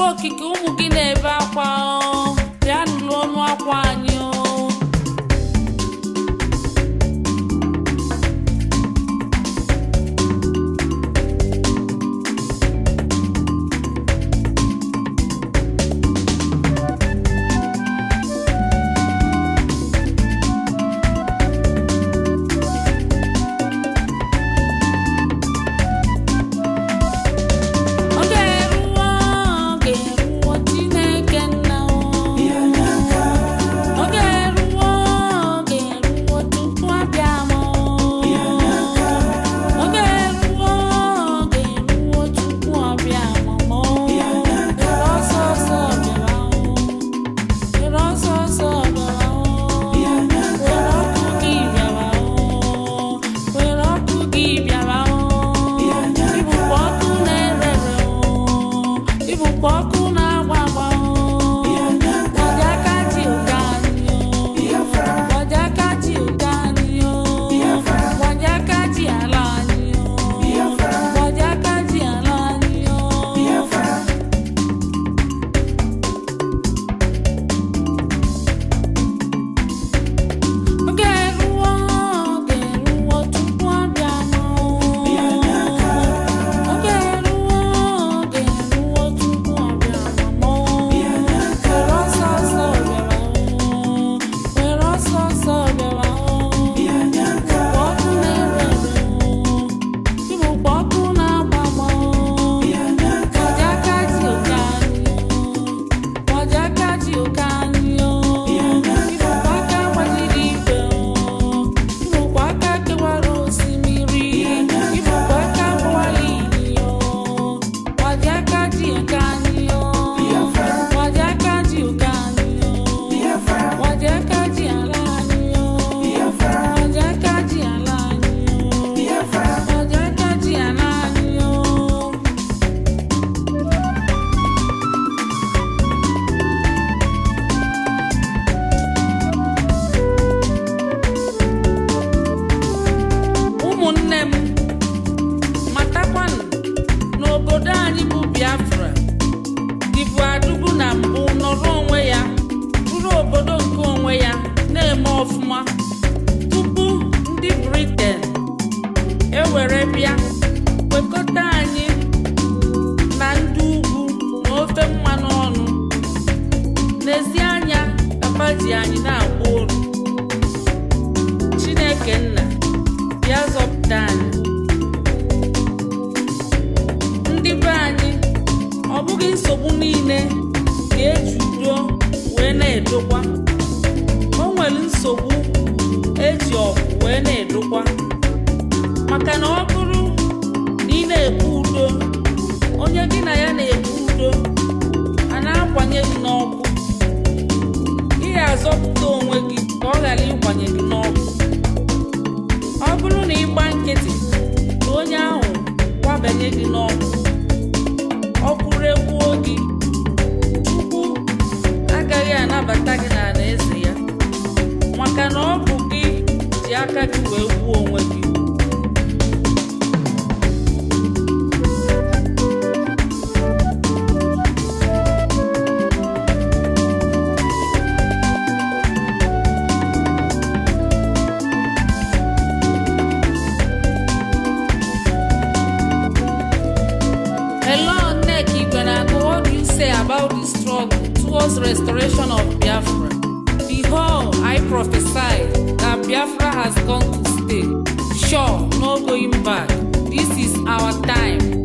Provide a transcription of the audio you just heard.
okike ụmụ gị na-ebe akwa bịa nụrụ ọnụ akwa anyị Biafra dịbụ adụbụ na mbụ nọrọ onwe ya bụrụ obodo nke onwe ya na-eme ọfụma tupu ndị Britain ewere bịa kwekọta anyị na ndị ugwu na ofe mmanụ ọnụ n'ezi anya kapaji anyị na-agba oru. Chineke nna bịa zọpụta anyị. Ndị be anyị ọ bụghị nsogbu niile ga-eji udo wee na-edokwa. O nwere nsogbu eji ọgụ wee na-edokwa, maka na ọ bụrụ na ị na-ebu udo, onye gị na ya na-ebu udo a na-akwanye gị n'ọkụ, ị ga-azọpụta onwe gị ka ọ ghara ịkwanye gị n'ọkụ. Ọ bụrụ na ịgba nkịtị na onye ahụ kwabanye gị n'ọkụ, ọ bụrụ egbuo gị, Chukwu agaghị anabata gị n'ala eze ya, maka na ọ bụ gị ji aka gị wee gbuo onwe gị. Say about the struggle towards restoration of Biafra. Behold, I prophesy that Biafra has come to stay. Sure, no going back. This is our time.